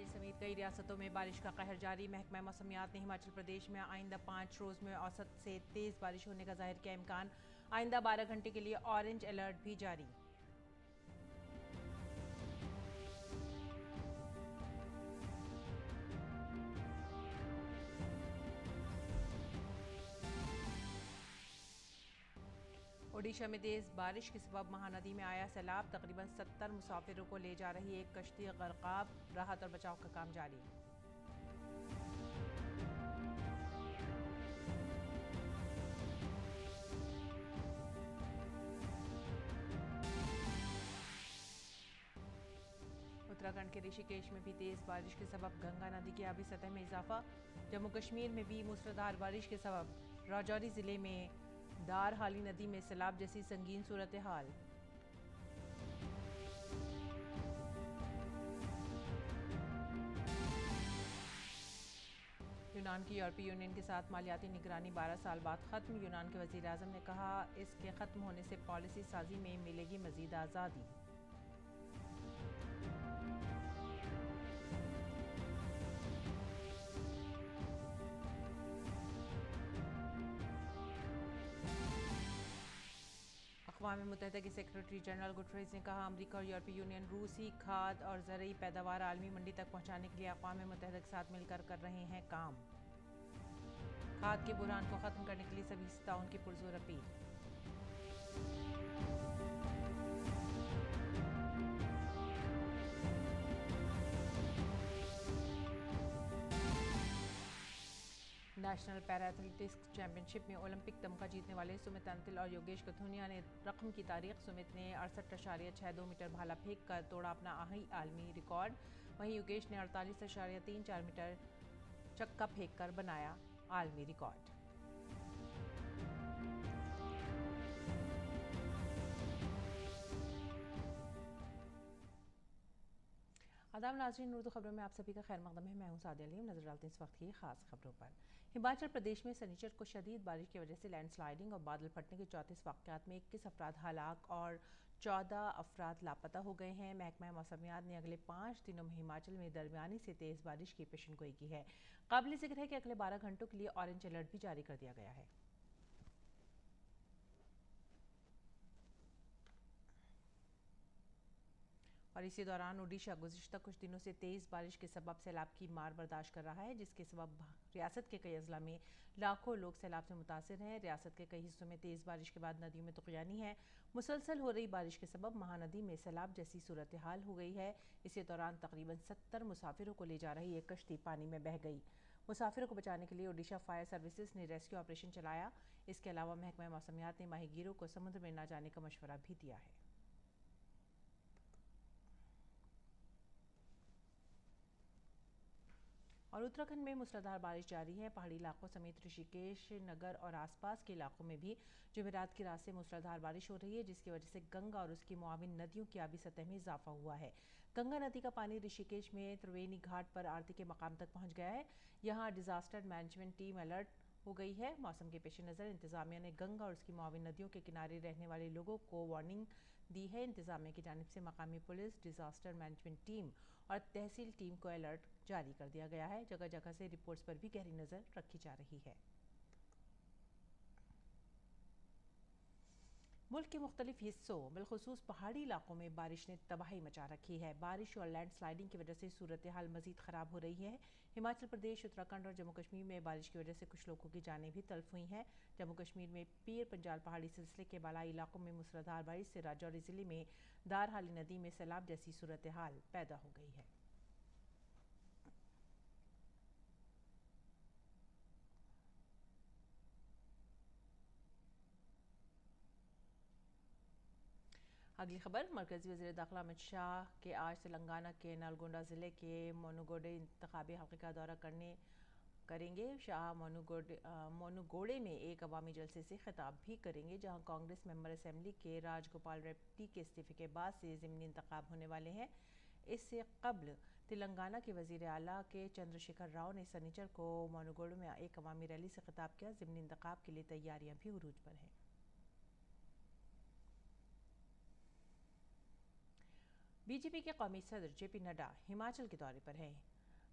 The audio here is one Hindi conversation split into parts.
समेत कई रियासतों में बारिश का कहर जारी। महकमा मौसमियात ने हिमाचल प्रदेश में आइंदा 5 रोज में औसत से तेज बारिश होने का जाहिर किया इम्कान। आइंदा 12 घंटे के लिए ऑरेंज अलर्ट भी जारी। ओडिशा में तेज बारिश के सबब महानदी में आया सैलाब। तकरीबन 70 मुसाफिरों को ले जा रही एक कश्ती गर्काब। राहत और बचाव का काम जारी। उत्तराखंड के ऋषिकेश में भी तेज बारिश के सबब गंगा नदी की आबी सतह में इजाफा। जम्मू कश्मीर में भी मूसलाधार बारिश के सबब राजौरी जिले में दार हाली नदी में सैलाब जैसी संगीन सूरत हाल। यूनान की यूरोपीय यूनियन के साथ मालियाती निगरानी 12 साल बाद खत्म। यूनान के वजीर आजम ने कहा, इसके खत्म होने से पॉलिसी साजी में मिलेगी मजीद आज़ादी। अक़वाम मुत्तहिदा के सेक्रेटरी जनरल गुटरेज़ ने कहा, अमरीका और यूरोपीय यूनियन रूसी खाद और ज़रूरी पैदावार आलमी मंडी तक पहुंचाने के लिए अक़वाम मुत्तहिदा के साथ मिलकर कर रहे हैं काम। खाद के बुहरान को ख़त्म करने के लिए सभी ताउन की पुरज़ोर appeal. National para athletics championship में ओलंपिक तमगा जीतने वाले सुमित अंतिल और योगेश कथुनिया ने रकम की तारीख। सुमित ने 68.62 मीटर भाला फेंक कर तोड़ा अपना आलमी रिकॉर्ड। वहीं योगेश ने 48.34 मीटर चक्का फेंक कर बनाया आलमी रिकॉर्ड। आदाब नाज़रीन, उर्दू खबरों में आप सभी का खैर मकदम है। मैं हूं सादिया अलीम। नजर डालते हैं इस वक्त की खास खबरों पर। हिमाचल प्रदेश में शनिचर को शदीद बारिश की वजह से लैंडस्लाइडिंग और बादल फटने के 34 वाक़यात में 21 अफराद हलाक और 14 अफराद लापता हो गए हैं। महकमा मौसमियात ने अगले 5 दिनों में हिमाचल में दरमियानी से तेज़ बारिश की पेशनगोई की है। काबिल ज़िक्र है कि अगले 12 घंटों के लिए ऑरेंज अलर्ट भी जारी कर दिया गया है। और इसी दौरान ओडिशा गुज़िश्ता कुछ दिनों से तेज़ बारिश के सबब सैलाब की मार बर्दाश्त कर रहा है, जिसके सबब रियासत के कई अजला में लाखों लोग सैलाब से मुतासिर हैं। रियासत के कई हिस्सों में तेज़ बारिश के बाद नदियों में तुग़यानी है। मुसलसल हो रही बारिश के सबब महानदी में सैलाब जैसी सूरत हाल हो गई है। इसी दौरान तकरीबन 70 मुसाफिरों को ले जा रही एक कश्ती पानी में बह गई। मुसाफिरों को बचाने के लिए ओडिशा फायर सर्विसेज ने रेस्क्यू ऑपरेशन चलाया। इसके अलावा महकमा मौसमियात ने माहीगीरों को समुद्र में न जाने का मशवरा भी दिया है। और उत्तराखंड में मूसलाधार बारिश जारी है। पहाड़ी इलाकों समेत ऋषिकेश, नगर और आसपास के इलाकों में भी जुमेरात की रात से मूसलाधार बारिश हो रही है, जिसकी वजह से गंगा और उसकी मुआविन नदियों की आबी सतह में इजाफा हुआ है। गंगा नदी का पानी ऋषिकेश में त्रिवेणी घाट पर आरती के मकाम तक पहुंच गया है। यहाँ डिजास्टर मैनेजमेंट टीम अलर्ट हो गई है। मौसम के पेश नज़र इंतजामिया ने गंगा और उसकी मुआविन नदियों के किनारे रहने वाले लोगों को वार्निंग दी है। इंतजामिया की जानिब से मकामी पुलिस, डिजास्टर मैनेजमेंट टीम और तहसील टीम को अलर्ट जारी कर दिया गया है। जगह जगह से रिपोर्ट्स पर भी गहरी नज़र रखी जा रही है। मुल्क के मुख्तलिफ हिस्सों बिलखुसूस पहाड़ी इलाकों में बारिश ने तबाही मचा रखी है। बारिश और लैंडस्लाइडिंग की वजह से सूरत हाल मजीद ख़राब हो रही है। हिमाचल प्रदेश, उत्तराखंड और जम्मू कश्मीर में बारिश की वजह से कुछ लोगों की जानें भी तल्फ हुई हैं। जम्मू कश्मीर में पीर पंजाल पहाड़ी सिलसिले के बालाई इलाकों में मूसलाधार बारिश से राजौरी ज़िले में दार हाली नदी में सैलाब जैसी सूरत हाल पैदा हो गई है। अगली खबर, मरकजी वज़ीर दाखिला अमित शाह के आज तेलंगाना के नलगोंडा ज़िले के मोनुगोडे इंतखाबी हल्के का दौरा करेंगे। शाह मोनुगोडे में एक अवामी जलसे से खिताब भी करेंगे, जहां कांग्रेस मेंबर असेंबली के राजगोपाल रेड्डी के इस्तीफे के बाद से ज़िमनी इंतखाब होने वाले हैं। इससे कबल तेलंगाना के वज़ीर आला के चंद्रशेखर राव ने सनीचर को मोनुगोडे में एक अवामी रैली से खिताब किया। ज़िमनी इंतखाब के लिए तैयारियां भी उरूज पर हैं। बीजेपी के कौमी सदर जेपी नड्डा हिमाचल के दौरे पर हैं।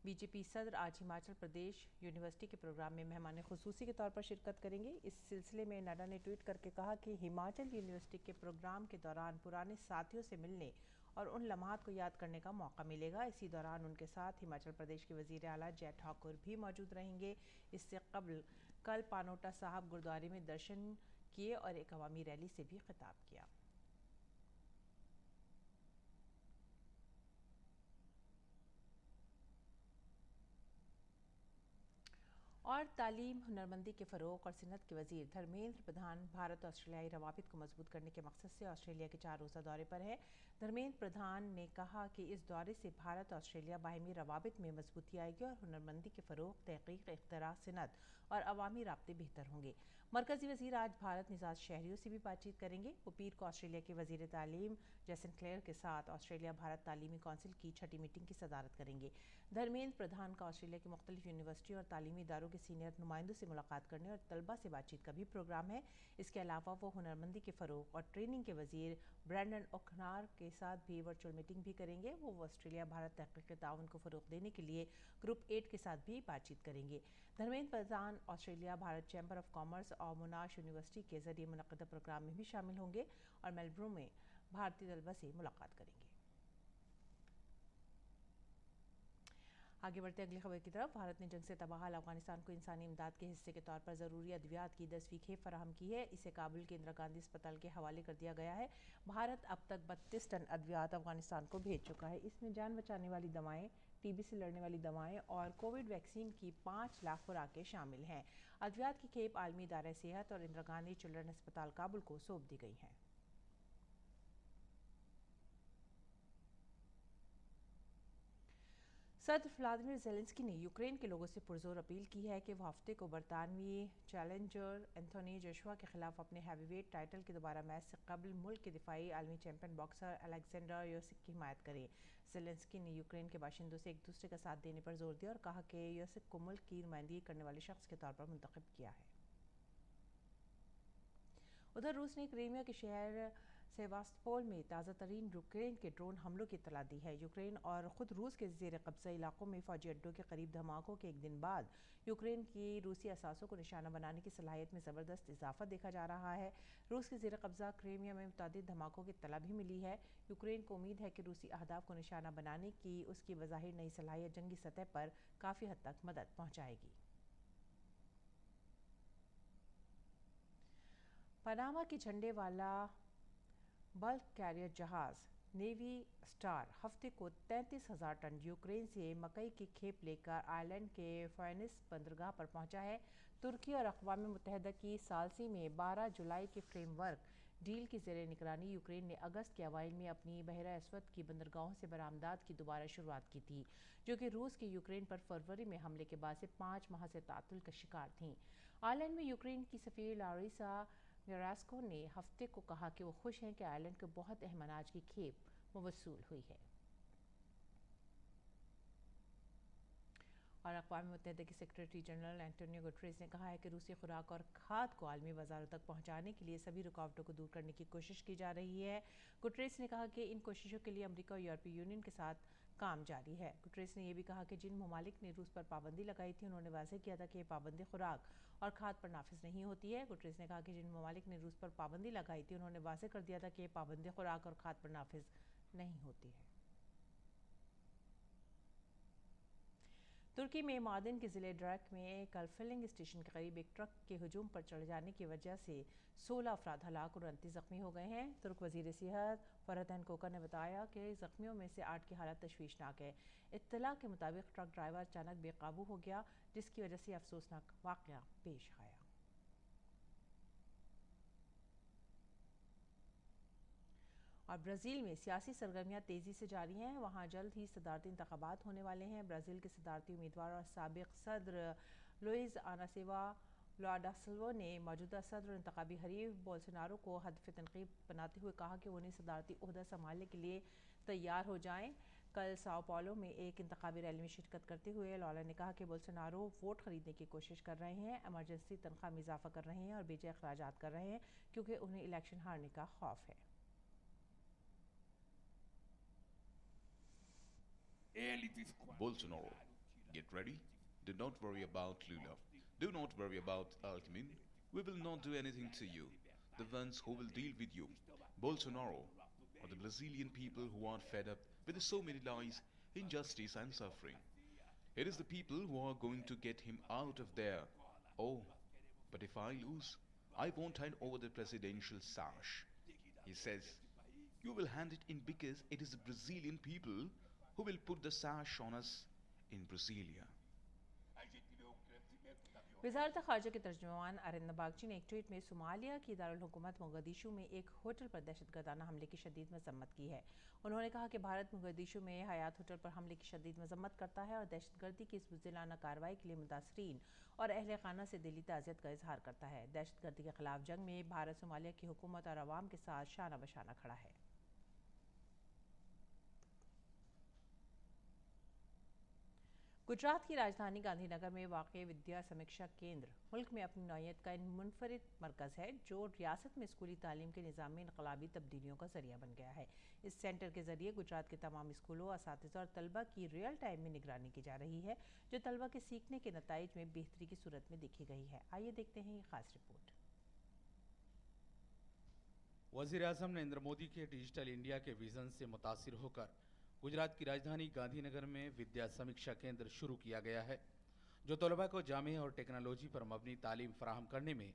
बीजेपी सदर आज हिमाचल प्रदेश यूनिवर्सिटी के प्रोग्राम में मेहमान खुसूसी के तौर पर शिरकत करेंगे। इस सिलसिले में नड्डा ने ट्वीट करके कहा कि हिमाचल यूनिवर्सिटी के प्रोग्राम के दौरान पुराने साथियों से मिलने और उन लम्हात को याद करने का मौका मिलेगा। इसी दौरान उनके साथ हिमाचल प्रदेश के वजीर आला जय ठाकुर भी मौजूद रहेंगे। इससे कबल कल पानोटा साहब गुरुद्वारे में दर्शन किए और एक अवामी रैली से भी खिताब किया। और तालीम, हुनरमंदी के फ़रोग और सिन्नत के वज़ीर धर्मेंद्र प्रधान भारत ऑस्ट्रेलियाई रवाबित को मजबूत करने के मकसद से ऑस्ट्रेलिया के 4 रोज़ा दौरे पर है। धर्मेंद्र प्रधान ने कहा कि इस दौरे से भारत ऑस्ट्रेलिया बाहिमी रवाबित में मजबूती आएगी और हुनरमंदी के फ़रोग, तहकीक, इख्तिराअ, सिन्नत और अवामी राब्ते बेहतर होंगे। मरकज़ी वज़ीर आज भारत निज़ाज शहरियों से भी बातचीत करेंगे। वो पीर को ऑस्ट्रेलिया के वज़ीर तालीम जैसन क्लेयर के साथ ऑस्ट्रेलिया भारत तालीमी कौंसिल की 6ठी मीटिंग की सदारत करेंगे। धर्मेंद्र प्रधान का ऑस्ट्रेलिया की मुख्तलिफ यूनिवर्सिटी और तालीमी इदारों के सीनियर नुमाइंदों से मुलाकात करने और तलबा से बातचीत का भी प्रोग्राम है। इसके अलावा वो हुनरमंदी के फ़रोग और ट्रेनिंग के वज़ीर ब्रैंडन ओकनार के साथ भी वर्चुअल मीटिंग भी करेंगे। वो ऑस्ट्रेलिया भारत तहकीकी ताउन को फ़रोग देने के लिए ग्रुप 8 के साथ भी बातचीत करेंगे। Dharmendra Pradhan Australia Bharat chamber of commerce और मोनाश यूनिवर्सिटी के जरिए मुनक़्क़दा प्रोग्राम में भी शामिल होंगे और मेलबर्न में भारतीय तलबा से मुलाकात करेंगे। आगे बढ़ते अगली खबर की तरफ। भारत ने जंग से तबाह अफगानिस्तान को इंसानी इमदाद के हिस्से के तौर पर ज़रूरी अद्वियात की 10वीं खेप फराहम की है। इसे काबुल के इंदिरा गांधी अस्पताल के हवाले कर दिया गया है। भारत अब तक 32 टन अद्वियात अफगानिस्तान को भेज चुका है। इसमें जान बचाने वाली दवाएं, टीबी से लड़ने वाली दवाएं और कोविड वैक्सीन की 5 लाख खुराकें शामिल हैं। अद्वियात की खेप आलमी इदारा सेहत और इंदिरा गांधी चिल्ड्रन अस्पताल काबुल को सौंप दी गई हैं। सदर व्लादिमीर ज़ेलेंस्की ने यूक्रेन के लोगों से पुरजोर अपील की है कि वो हफ्ते को बरतानवी चैलेंजर एंथोनी जोशुआ के खिलाफ अपने हैवीवेट टाइटल के दोबारा मैच से कबल मुल्क के दिफाई आलमी चैंपियन बॉक्सर अलेक्जेंडर योसिक की हिमायत करें। ज़ेलेंस्की ने यूक्रेन के बाशिंदों से एक दूसरे का साथ देने पर जोर दिया और कहा कि योसिक को मुल्क की नुमाइंदगी करने वाले शख्स के तौर पर मुंतखब किया है। उधर रूस ने क्रीमिया के शहर सेवास्तोपोल में ताज़ा तरीन यूक्रेन के ड्रोन हमलों की इत्तला दी है। यूक्रेन और ख़ुद रूस के ज़ेर कब्ज़ा इलाकों में फ़ौजी अड्डों के करीब धमाकों के एक दिन बाद यूक्रेन की रूसी असासों को निशाना बनाने की सलाहियत में ज़बरदस्त इजाफा देखा जा रहा है। रूस के ज़ेर कब्ज़ा क्रीमिया में मुतअद्दिद धमाकों की इत्तला भी मिली है। यूक्रेन को उम्मीद है कि रूसी अहदाफ को निशाना बनाने की उसकी बज़ाहिर नई सलाहियत जंगी सतह पर काफ़ी हद तक मदद पहुँचाएगी। पनामा के झंडे वाला बल्क कैरियर जहाज़ नेवी स्टार हफ्ते को 33,000 टन यूक्रेन से मकई की खेप लेकर आयरलैंड के फेनिस बंदरगाह पर पहुंचा है। तुर्की और अक़वाम मुत्तहिदा की सालसी में 12 जुलाई के फ्रेमवर्क डील की ज़ेर निगरानी यूक्रेन ने अगस्त के अवाइल में अपनी बहरा अस्वद की बंदरगाहों से बरामदात की दोबारा शुरुआत की थी, जो कि रूस के यूक्रेन पर फरवरी में हमले के बाद से 5 माह से तातुल का शिकार थीं। आयरलैंड में यूक्रेन की सफ़ीर लारिसा गेरास्को ने हफ्ते को कहा कि वो खुश हैं कि आयरलैंड को बहुत अहम अनाज की खेप मवसूल हुई है। और अक़वाम मुत्तहिदा के सेक्रेटरी जनरल एंटोनियो गुटेरेस ने कहा है कि रूसी खुराक और खाद को आलमी बाजारों तक पहुंचाने के लिए सभी रुकावटों को दूर करने की कोशिश की जा रही है। गुटेरेस ने कहा कि इन कोशिशों के लिए अमेरिका और यूरोपीय यूनियन के साथ काम जारी है। गुटेरेस ने यह भी कहा कि जिन ममालिक ने रूस पर पाबंदी लगाई थी उन्होंने वाज़ेह किया था कि यह पाबंदी खुराक और खाद पर नाफिज नहीं होती है। गुटेरेस ने कहा कि जिन ममालिक ने रूस पर पाबंदी लगाई थी उन्होंने वाज़ेह कर दिया था कि यह पाबंदी खुराक और खाद पर नाफिज नहीं होती है। तुर्की में मादन के ज़िले ड्रैक में कल फिलिंग स्टेशन के करीब एक ट्रक के हुजूम पर चढ़ जाने की वजह से 16 अफराद हलाक और 29 ज़ख्मी हो गए हैं। तुर्क वज़ीर सेहत फरहतन कोकर ने बताया कि ज़ख्मियों में से 8 की हालत तशवीशनाक है। इत्तला के मुताबिक ट्रक ड्राइवर अचानक बेकाबू हो गया, जिसकी वजह से अफसोसनाक वाक़या पेश आया। और ब्राज़ील में सियासी सरगर्मियां तेज़ी से जारी हैं। वहाँ जल्द ही सदारती इंतखाबात होने वाले हैं। ब्राज़ील के सदारती उम्मीदवार और साबिक़ सदर लुइस आनासिवा लुआडा सिल्वा ने मौजूदा सदर और इंतखाबी हरीफ बोल्सोनारो को हदफ तनकीब बनाते हुए कहा कि उन्हें सदारती ओहदा संभालने के लिए तैयार हो जाएं। कल साओ पाउलो में एक इंतखाबी रैली में शिरकत करते हुए लौला ने कहा कि बोल्सोनारो वोट खरीदने की कोशिश कर रहे हैं, एमरजेंसी तनख्वाह में इजाफा कर रहे हैं और बेजा अखराजात कर रहे हैं, क्योंकि उन्हें इलेक्शन हारने का खौफ है। Bolsonaro Get ready. Do not worry about Lula. Do not worry about Altmin. We will not do anything to you. The ones who will deal with you, Bolsonaro, or the Brazilian people who are fed up with so many lies, injustice and suffering. It is the people who are going to get him out of there. Oh, but if I lose, I won't hand over the presidential sash. He says, you will hand it in because it is the Brazilian people who will put the sash on us in Brasilia. वज़ारत ख़ारजा के तर्जुमान अरिंद बागची ने एक ट्वीट में सोमालिया की दारुल हुकूमत मोगदिशु में एक होटल पर दहशतगर्दाना हमले की शदीद मज़म्मत की है। उन्होंने कहा कि भारत मोगदिशु में हयात होटल पर हमले की शदीद मज़म्मत करता है और दहशतगर्दी की इस बुज़दिलाना कार्रवाई के लिए मुतासरीन और अहल खाना से दिली ताज़ियत का इजहार करता है। दहशतगर्दी के खिलाफ जंग में भारत सोमालिया की हुकूमत और आवाम के साथ शाना बशाना खड़ा है। गुजरात की राजधानी गांधीनगर में वाक़ विद्या समीक्षा केंद्र मुल्क में अपनी नौयत का मुनफरिद मरकज़ है जो रियासत में स्कूली तालीम के निज़ाम में इनकलाबी तब्दीलियों का ज़रिया बन गया है। इस सेंटर के ज़रिए गुजरात के तमाम स्कूलों, असातिज़ा और तलबा की रियल टाइम में निगरानी की जा रही है, जो तलबा के सीखने के नताइज में बेहतरी की सूरत में देखी गई है। आइए देखते हैं ये खास रिपोर्ट। वज़ीर-ए-आज़म नरेंद्र मोदी के डिजिटल इंडिया के विजन से मुतासिर होकर गुजरात की राजधानी गांधीनगर में विद्या समीक्षा केंद्र शुरू किया गया है, जो तलबा को जामे और टेक्नोलॉजी पर मबनी तालीम फराहम करने में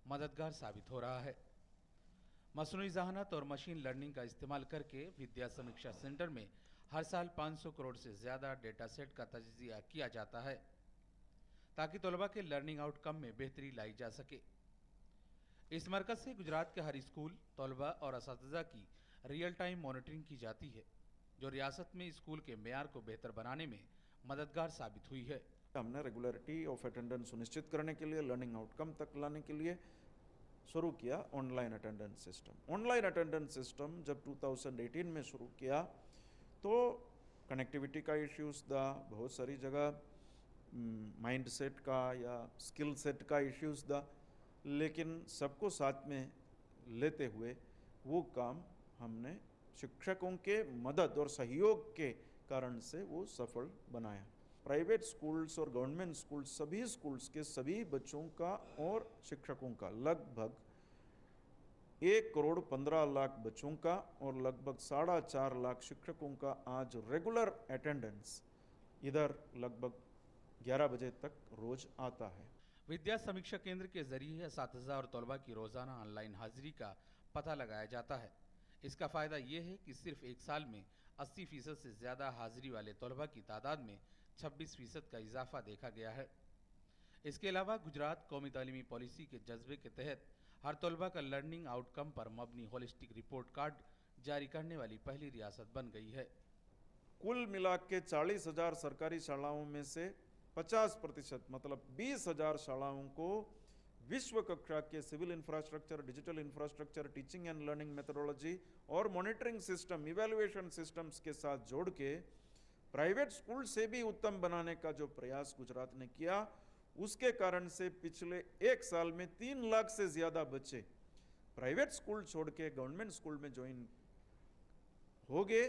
मददगार साबित हो रहा है। मसनूई ज़हानत और मशीन लर्निंग का इस्तेमाल करके विद्या समीक्षा सेंटर में हर साल 500 करोड़ से ज़्यादा डेटा सेट का तजिया किया जाता है ताकि तलबा के लर्निंग आउटकम में बेहतरी लाई जा सके। इस मरकज़ से गुजरात के हर स्कूल, तलबा और असातिज़ा की रियल टाइम मॉनिटरिंग की जाती है, जो रियासत में स्कूल के मेयार को बेहतर बनाने में मददगार साबित हुई है। हमने रेगुलरिटी ऑफ अटेंडेंस सुनिश्चित करने के लिए, लर्निंग आउटकम तक लाने के लिए शुरू किया online attendance system. Online attendance system जब 2018 में शुरू किया तो कनेक्टिविटी का इश्यूज़ था, बहुत सारी जगह माइंड सेट का या स्किल सेट का इश्यूज़ था, लेकिन सबको साथ में लेते हुए वो काम हमने शिक्षकों के मदद और सहयोग के कारण से वो सफल बनाया। प्राइवेट स्कूल्स और गवर्नमेंट स्कूल्स, सभी स्कूल्स के सभी बच्चों का और शिक्षकों का लगभग 1 करोड़ 15 लाख बच्चों का और लगभग 4.5 लाख शिक्षकों का आज रेगुलर अटेंडेंस इधर लगभग 11 बजे तक रोज आता है। विद्या समीक्षा केंद्र के जरिए असातिज़ा और तलबा की रोज़ाना ऑनलाइन हाजिरी का पता लगाया जाता है। इसका फ़ायदा ये है कि सिर्फ एक साल में 80% से ज़्यादा हाजिरी वाले तलबा की तादाद में 26% का इजाफा देखा गया है। इसके अलावा गुजरात कौमी तालीमी पॉलिसी के जज्बे के तहत हर तलबा का लर्निंग आउटकम पर मबनी होलिस्टिक रिपोर्ट कार्ड जारी करने वाली पहली रियासत बन गई है। कुल मिला के 40,000 सरकारी शालाओं में से 50% मतलब 20,000 शालाओं को विश्व कक्षा के civil infrastructure, digital infrastructure, teaching and learning methodology और मॉनिटरिंग सिस्टम, इवैल्यूएशन सिस्टम्स के साथ जोड़ के प्राइवेट स्कूल से भी उत्तम बनाने का जो प्रयास गुजरात ने किया, उसके कारण से पिछले 1 साल में 3 लाख से ज़्यादा बच्चे प्राइवेट स्कूल छोड़ के गवर्नमेंट स्कूल में ज्वाइन हो गए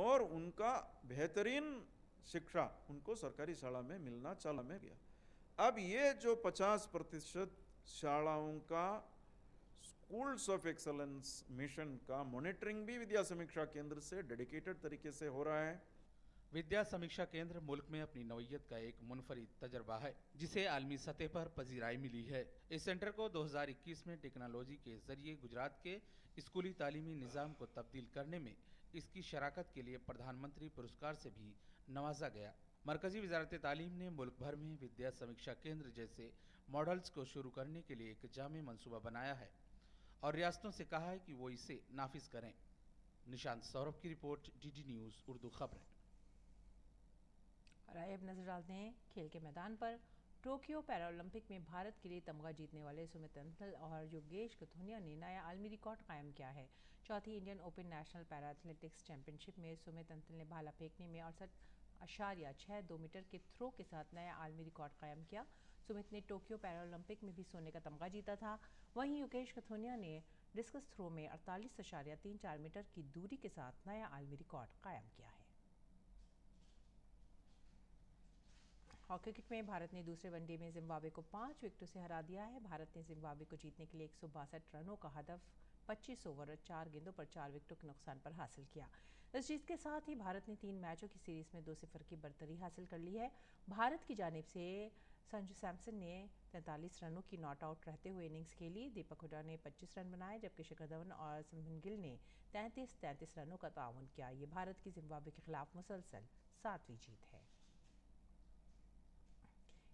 और उनका बेहतरीन शिक्षा उनको सरकारी शाला में मिलना चालू में गया। अब ये जो 50% शालाओं का स्कूल्स ऑफ एक्सलेंस मिशन का मॉनिटरिंग भी विद्या समीक्षा केंद्र से डेडिकेटेड तरीके से हो रहा है। विद्या समीक्षा केंद्र मुल्क में अपनी नौयत का एक मुनफरिद तजर्बा है, जिसे आलमी सतह पर पजीराई मिली है। इस सेंटर को 2021 में टेक्नोलॉजी के जरिए गुजरात के स्कूली तालीमी निज़ाम को तब्दील करने में इसकी शराकत के लिए प्रधानमंत्री पुरस्कार से भी नवाजा गया। मरकजी वजारत तालीम ने मुल्क भर में विद्या समीक्षा केंद्र जैसे मॉडल्स को शुरू करने के लिए एक जामे मंसूबा बनाया है और रियासतों से कहा है कि वो इसे नाफिज करें। निशांत सौरभ की रिपोर्ट, डीडी न्यूज़ उर्दू खबरें। और आइए अब नजर डालते हैं खेल के मैदान पर। टोक्यो पैरालंपिक में भारत के लिए तमगा जीतने वाले सुमित अंतल और योगेश कथुनिया ने नया आलमी रिकॉर्ड कायम किया है। चौथी Indian open national para athletics championship में सुमित अंतल ने भाला फेंकने में 68.62 मीटर के थ्रो के साथ नया आलमी रिकॉर्ड कायम किया। सुमित ने टोक्यो पैरालंपिक में भी सोने का तमगा जीता था। वहीं योगेश कथुनिया ने डिस्कस थ्रो में 48.34 मीटर की दूरी के साथ नया आलमी रिकॉर्ड कायम किया है। और क्रिकेट में भारत ने दूसरे वनडे में जिम्बाब्वे को 5 विकेटों से हरा दिया है। भारत ने जिम्बाब्वे को जीतने के लिए 162 रनों का हदफ 25 ओवर और 4 गेंदों पर 4 विकेटों के नुकसान पर हासिल किया। इस जीत के साथ ही भारत ने 3 मैचों की सीरीज में 2-0 की बरतरी हासिल कर ली है। भारत की जानिब से संजू सैमसन ने 43 रनों की नॉट आउट रहते हुए इनिंग्स खेली। दीपक हुडा ने 25 रन बनाए, जबकि शिखर धवन और शुभमन गिल ने 33 रनों का ताउन किया। ये भारत की जिम्बाब्वे के खिलाफ मुसलसल 7वीं जीत है।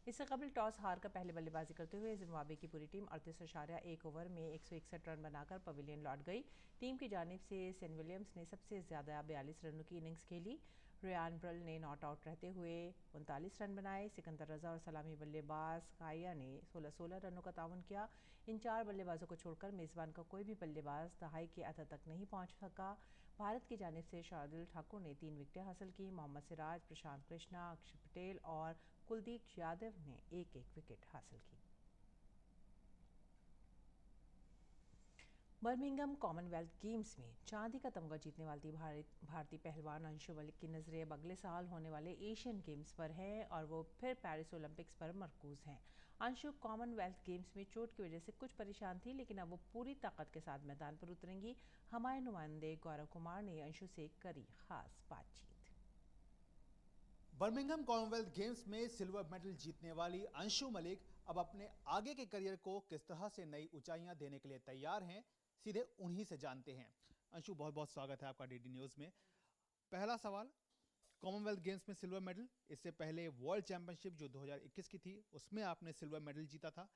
इससे कबल टॉस हारकर पहले बल्लेबाजी करते हुए जिम्बाब्वे की पूरी टीम 38.1 ओवर में 161 रन बनाकर पवेलियन लौट गई। टीम की जानिब से सेन विलियम्स ने सबसे ज़्यादा 42 रनों की इनिंग्स खेली। रेयान ब्रल ने नॉट आउट रहते हुए 39 रन बनाए। सिकंदर रजा और सलामी बल्लेबाज काया ने 16 रनों का ताउन किया। इन 4 बल्लेबाजों को छोड़कर मेज़बान का कोई भी बल्लेबाज दहाई के अतः तक नहीं पहुंच सका। भारत की जानिब से शार्दुल ठाकुर ने 3 विकेटें हासिल की। मोहम्मद सिराज, प्रशांत कृष्णा, अक्षर पटेल और कुलदीप यादव ने एक विकेट हासिल की। बर्मिंघम कॉमनवेल्थ गेम्स में चांदी का तमगा जीतने वाली भारतीय पहलवान अंशु मलिक की नज़रें अब अगले साल होने वाले एशियन गेम्स पर है और वो फिर पेरिस ओलंपिक्स पर मरकूज हैं। अंशु कॉमनवेल्थ गेम्स में चोट की वजह से कुछ परेशान थी, लेकिन अब वो पूरी ताकत के साथ मैदान पर उतरेंगी। हमारे नुमाइंदे गौरव कुमार ने अंशु से करी खास बातचीत। बर्मिंघम कॉमनवेल्थ गेम्स में सिल्वर मेडल जीतने वाली अंशु मलिक अब अपने आगे के करियर को किस तरह से नई ऊंचाइयां देने के लिए तैयार हैं, सीधे उन्हीं से जानते हैं। अंशु, बहुत बहुत स्वागत है आपका डीडी न्यूज़ में। पहला सवाल, कॉमनवेल्थ गेम्स में सिल्वर मेडल, इससे पहले वर्ल्ड चैंपियनशिप जो 2021 की थी उसमें आपने सिल्वर मेडल जीता था।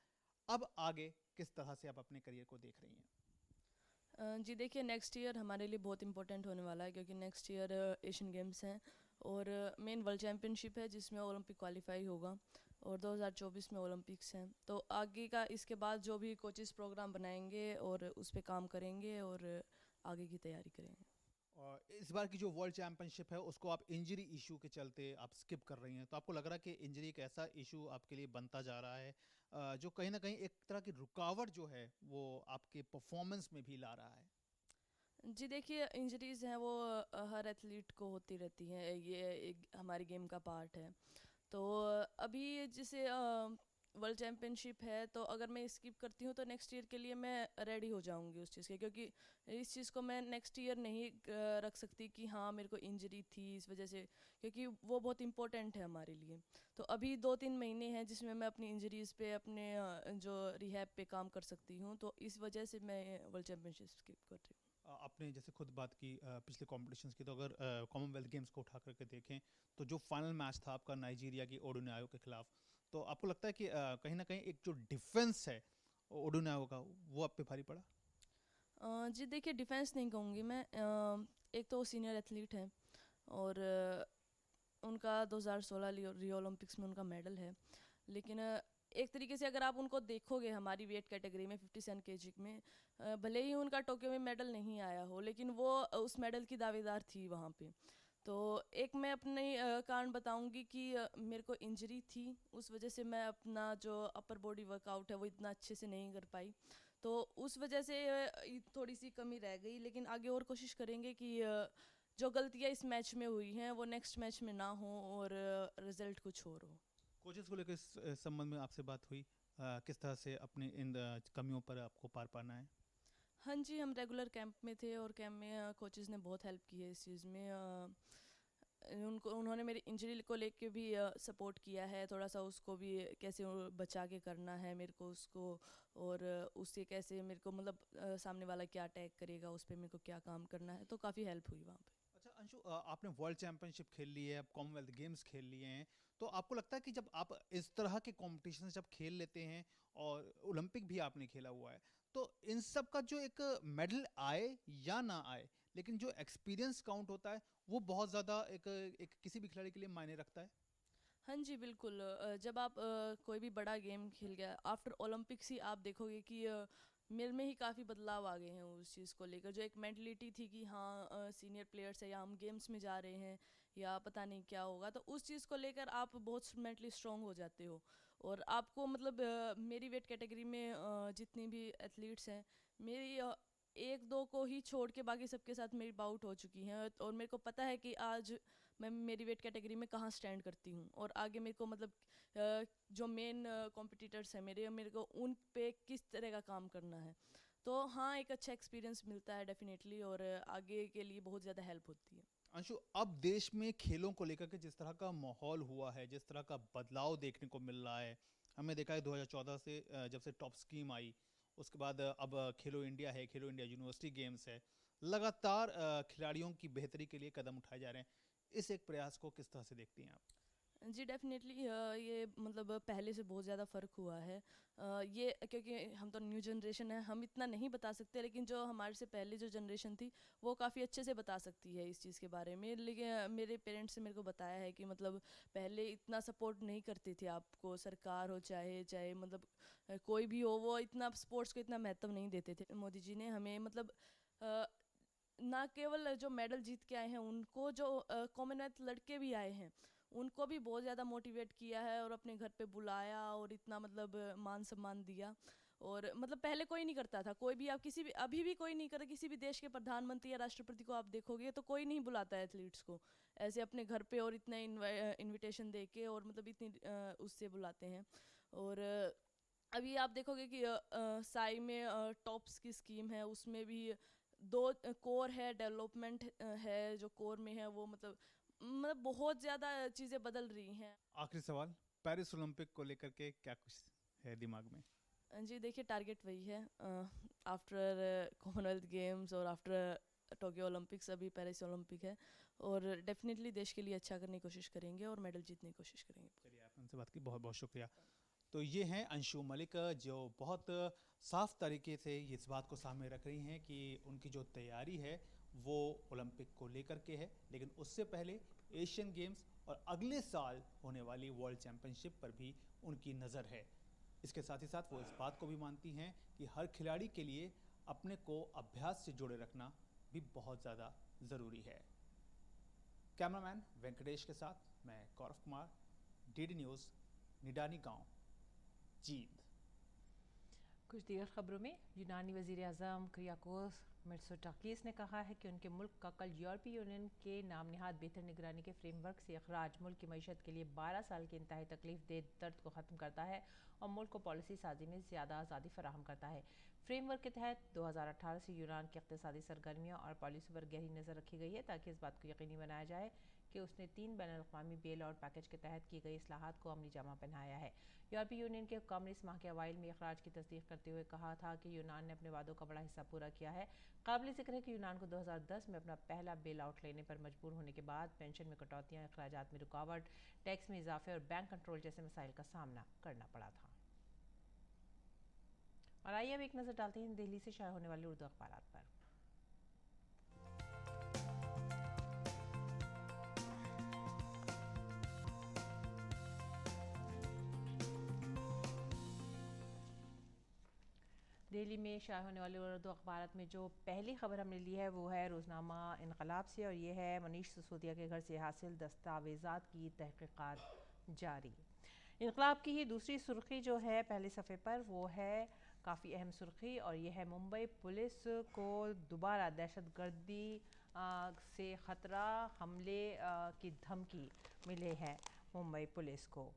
अब आगे किस तरह से आप अपने करियर को देख रही हैं? जी देखिए, नेक्स्ट ईयर हमारे लिए बहुत इंपॉर्टेंट होने वाला है, क्योंकि नेक्स्ट ईयर एशियन गेम्स हैं और मेन वर्ल्ड चैम्पियनशिप है जिसमें ओलंपिक क्वालिफाई होगा और 2024 में ओलंपिक्स हैं। तो आगे का इसके बाद जो भी कोचेस प्रोग्राम बनाएंगे और उस पर काम करेंगे और आगे की तैयारी करेंगे। और इस बार की जो वर्ल्ड चैंपियनशिप है उसको आप इंजरी इशू के चलते आप स्किप कर रही हैं, तो आपको लग रहा है कि इंजरी एक ऐसा इशू आपके लिए बनता जा रहा है जो कहीं ना कहीं एक तरह की रुकावट जो है वो आपके परफॉर्मेंस में भी ला रहा है? जी देखिए, इंजरीज़ हैं वो हर एथलीट को होती रहती हैं, ये एक हमारी गेम का पार्ट है। तो अभी जैसे वर्ल्ड चैम्पियनशिप है, तो अगर मैं स्किप करती हूँ तो नेक्स्ट ईयर के लिए मैं रेडी हो जाऊँगी उस चीज़ के, क्योंकि इस चीज़ को मैं नेक्स्ट ईयर नहीं रख सकती कि हाँ मेरे को इंजरी थी इस वजह से, क्योंकि वो बहुत इंपॉर्टेंट है हमारे लिए। तो अभी 2-3 महीने हैं जिसमें मैं अपनी इंजरीज़ पे, अपने जो रिहैब पे काम कर सकती हूँ, तो इस वजह से मैं वर्ल्ड चैम्पियनशिप स्किप कर रही हूँ। आपने जैसे खुद बात की पिछले कॉम्पिटिशन्स की, तो अगर कॉमनवेल्थ गेम्स को उठा करके देखें तो जो फाइनल मैच था आपका नाइजीरिया की ओडुनायो के खिलाफ, तो आपको लगता है कि कहीं ना कहीं एक जो डिफेंस है ओडुनायो का वो आप पे भारी पड़ा? जी देखिए, डिफेंस नहीं कहूँगी मैं। एक तो सीनियर एथलीट हैं और उनका 2016 रियो ओलंपिक्स में उनका मेडल है, लेकिन एक तरीके से अगर आप उनको देखोगे हमारी वेट कैटेगरी में 57 kg में, भले ही उनका टोक्यो में मेडल नहीं आया हो, लेकिन वो उस मेडल की दावेदार थी वहाँ पे। तो एक मैं अपने कारण बताऊंगी कि मेरे को इंजरी थी, उस वजह से मैं अपना जो अपर बॉडी वर्कआउट है वो इतना अच्छे से नहीं कर पाई, तो उस वजह से थोड़ी सी कमी रह गई। लेकिन आगे और कोशिश करेंगे कि जो गलतियाँ इस मैच में हुई हैं वो नेक्स्ट मैच में ना हो और रिजल्ट कुछ और हो। कोचेस को लेकर इस संबंध में आपसे बात हुई, किस तरह से अपनी इन कमियों पर आपको पार पाना है? हाँ जी, हम रेगुलर कैंप में थे और कैंप में कोचेस ने बहुत हेल्प की है इस चीज़ में। उन्होंने मेरी इंजरी को लेके भी सपोर्ट किया है, थोड़ा सा उसको भी कैसे बचा के करना है मेरे को उसको, और उससे कैसे मेरे को मतलब सामने वाला क्या अटैक करेगा उस पर मेरे को क्या काम करना है, तो काफ़ी हेल्प हुई वहाँ पे। अच्छा अंशु, आपने वर्ल्ड चैंपियनशिप खेल ली है, आप कॉमनवेल्थ गेम्स खेल लिए हैं, तो आपको लगता है कि जब आप इस तरह के कॉम्पिटिशन जब खेल लेते हैं और ओलंपिक भी आपने खेला हुआ है, तो इन सब का जो एक मेडल आए या ना आए, लेकिन जो एक्सपीरियंस काउंट होता है वो बहुत ज़्यादा एक किसी भी खिलाड़ी के लिए मायने रखता है? हाँ जी बिल्कुल। जब आप कोई भी बड़ा गेम खेल गया आफ्टर ओलंपिक्स ही आप देखोगे कि मेरे में ही काफ़ी बदलाव आ गए हैं उस चीज़ को लेकर। जो एक मेंटलिटी थी कि हाँ सीनियर प्लेयर्स है या हम गेम्स में जा रहे हैं या पता नहीं क्या होगा, तो उस चीज़ को लेकर आप बहुत मेंटली स्ट्रांग हो जाते हो। और आपको मतलब मेरी वेट कैटेगरी में जितनी भी एथलीट्स हैं, मेरी एक दो को ही छोड़ के बाकी सबके साथ मेरी बाउट हो चुकी हैं और मेरे को पता है कि आज मैं मेरी वेट कैटेगरी में कहाँ स्टैंड करती हूँ, और आगे मेरे को मतलब जो मेन कॉम्पिटिटर्स हैं मेरे को उन पे किस तरह का काम करना है। तो हाँ, एक अच्छा एक्सपीरियंस मिलता है डेफिनेटली, और आगे के लिए बहुत ज़्यादा हेल्प होती है। अंशु, अब देश में खेलों को लेकर के जिस तरह का माहौल हुआ है, जिस तरह का बदलाव देखने को मिल रहा है, हमने देखा है 2014 से जब से टॉप स्कीम आई, उसके बाद अब खेलो इंडिया है, खेलो इंडिया यूनिवर्सिटी गेम्स है, लगातार खिलाड़ियों की बेहतरी के लिए कदम उठाए जा रहे हैं। इस एक प्रयास को किस तरह से देखती हैं आप? जी डेफिनेटली, ये मतलब पहले से बहुत ज़्यादा फ़र्क हुआ है। ये क्योंकि हम तो न्यू जनरेशन है, हम इतना नहीं बता सकते, लेकिन जो हमारे से पहले जो जनरेशन थी वो काफ़ी अच्छे से बता सकती है इस चीज़ के बारे में। लेकिन मेरे पेरेंट्स ने मेरे को बताया है कि मतलब पहले इतना सपोर्ट नहीं करती थी आपको, सरकार हो चाहे चाहे मतलब कोई भी हो, वो इतना स्पोर्ट्स को इतना महत्व नहीं देते थे। मोदी जी ने हमें मतलब अ, ना केवल जो मेडल जीत के आए हैं उनको, जो कॉमनवेल्थ लड़के भी आए हैं उनको भी बहुत ज़्यादा मोटिवेट किया है और अपने घर पे बुलाया और इतना मतलब मान सम्मान दिया। और मतलब पहले कोई नहीं करता था, कोई भी आप किसी भी अभी भी कोई नहीं करता, किसी भी देश के प्रधानमंत्री या राष्ट्रपति को आप देखोगे तो कोई नहीं बुलाता है एथलीट्स को ऐसे अपने घर पे और इतना इनविटेशन दे के, और मतलब इतनी उससे बुलाते हैं। और अभी आप देखोगे कि साई में टॉप्स की स्कीम है, उसमें भी दो कोर है, डेवलपमेंट है, जो कोर में है वो मतलब बहुत ज़्यादा चीज़ें बदल रही हैं। आखिरी सवाल, पेरिस ओलंपिक को लेकर के क्या कुछ है दिमाग में? जी देखिए, टारगेट वही है, आफ्टर कॉमनवेल्थ गेम्स और आफ्टर टोक्यो ओलंपिक्स अभी पेरिस ओलंपिक है, और डेफिनेटली देश के लिए अच्छा करने की कोशिश करेंगे और मेडल जीतने की कोशिश करेंगे। चलिए, आपने उनसे बात की, बहुत बहुत शुक्रिया। तो ये हैं अंशु मलिक, जो बहुत साफ तरीके से इस बात को सामने रख रही हैं कि उनकी जो तैयारी है वो ओलंपिक को लेकर के है, लेकिन उससे पहले एशियन गेम्स और अगले साल होने वाली वर्ल्ड चैंपियनशिप पर भी उनकी नज़र है। इसके साथ ही साथ वो इस बात को भी मानती हैं कि हर खिलाड़ी के लिए अपने को अभ्यास से जोड़े रखना भी बहुत ज़्यादा ज़रूरी है। कैमरामैन वेंकटेश के साथ मैं गौरव कुमार, डीडी न्यूज़, निडानी गांव, जींद। कुछ दीगर खबरों में, यूनानी वज़ीर आज़म क्रियाकोस मित्सोटाकिस ने कहा है कि उनके मुल्क का कल यूरोपीय यूनियन के नाम निहाद बेहतर निगरानी के फ्रेमवर्क से अखराज मुल्क की मईशत के लिए 12 साल की इंतहाई तकलीफ दे दर्द को ख़त्म करता है और मुल्क को पॉलिसी साजी में ज़्यादा आज़ादी फराहम करता है। फ्रेमवर्क के तहत 2018 से यूनान की इक़्तिसादी सरगर्मियों और पॉलिसी पर गहरी नज़र रखी गई है ताकि इस बात को यकीनी बनाया जाए कि उसने 3 बैनुल-अक़वामी बेल आउट पैकेज के तहत की गई इस्लाहात को अमली जामा पहनाया है। यूरोपीय यूनियन के हुक्काम ने इस माह के अवाइल में अखराज की तस्दीक करते हुए कहा था कि यूनान ने अपने वादों का बड़ा हिस्सा पूरा किया है। काबिल ज़िक्र है कि यूनान को 2010 में अपना पहला बेल आउट लेने पर मजबूर होने के बाद पेंशन में कटौतियाँ, अखराजात में रुकावट, टैक्स में इजाफे और बैंक कंट्रोल जैसे मसाइल का सामना करना पड़ा था। और आइए अब एक नज़र डालते हैं दिल्ली से शाया होने वाले उर्दू अखबारात पर। दिल्ली में शाया होने वाले उर्दू अखबारात में जो पहली खबर हमने ली है वो है रोज़नामा इनकलाब से, और ये है मनीष सिसोदिया के घर से हासिल दस्तावेज़ात की तहक़ीक़ात जारी। इनकलाब की ही दूसरी सुर्खी जो है पहले सफ़े पर वो है काफ़ी अहम सुर्खी, और ये है मुंबई पुलिस को दोबारा दहशतगर्दी से ख़तरा, हमले की धमकी मिले हैं मुंबई पुलिस को।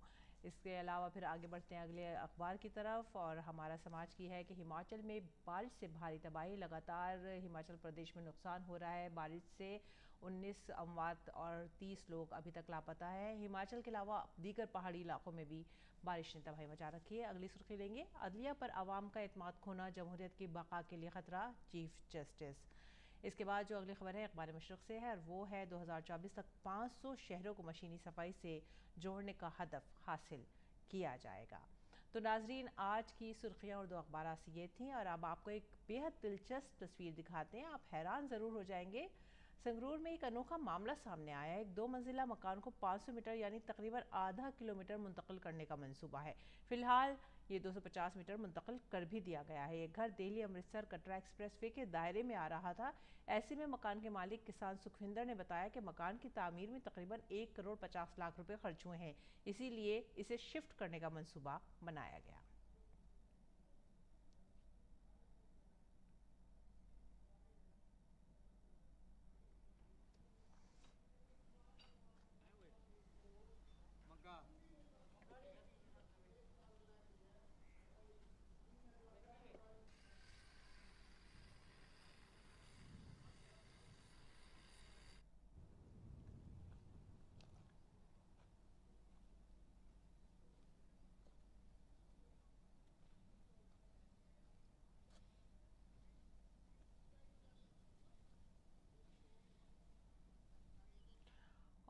इसके अलावा फिर आगे बढ़ते हैं अगले अखबार की तरफ, और हमारा समाज की है कि हिमाचल में बारिश से भारी तबाही, लगातार हिमाचल प्रदेश में नुकसान हो रहा है। बारिश से 19 अमवात और 30 लोग अभी तक लापता है। हिमाचल के अलावा दीगर पहाड़ी इलाकों में भी बारिश ने तबाही मचा रखी है। अगली सुर्खी लेंगे, अदलिया पर आवाम का एतमाद खोना जमहूरियत की बका के लिए ख़तरा, चीफ जस्टिस। इसके बाद जो अगली खबर है अखबार मशरक़ से है, और वो है 2024 तक 500 शहरों को मशीनी सफाई से जोड़ने का हदफ हासिल किया जाएगा। तो नाजरीन, आज की सुर्खियाँ उर्दू अखबार से ये थी, और अब आपको एक बेहद दिलचस्प तस्वीर दिखाते हैं, आप हैरान ज़रूर हो जाएंगे। संगरूर में एक अनोखा मामला सामने आया है। एक 2 मंजिला मकान को 500 मीटर यानी तकरीबन आधा किलोमीटर मुंतकिल करने का मंसूबा है। फिलहाल ये 250 मीटर मुंतकिल कर भी दिया गया है। ये घर दिल्ली अमृतसर कटरा एक्सप्रेसवे के दायरे में आ रहा था। ऐसे में मकान के मालिक किसान सुखविंदर ने बताया कि मकान की तामीर में तकरीबन 1 करोड़ 50 लाख रुपए खर्च हुए हैं, इसीलिए इसे शिफ्ट करने का मंसूबा बनाया गया।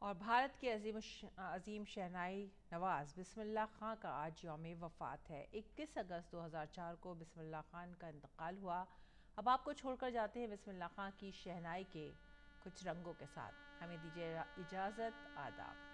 और भारत के अजीम शहनाई नवाज़ बिस्मिल्लाह खां का आज यौम वफ़ात है। 21 अगस्त 2004 को बिस्मिल्लाह खान का इंतकाल हुआ। अब आपको छोड़कर जाते हैं बिस्मिल्लाह खां की शहनाई के कुछ रंगों के साथ। हमें दीजिए इजाज़त। आदाब।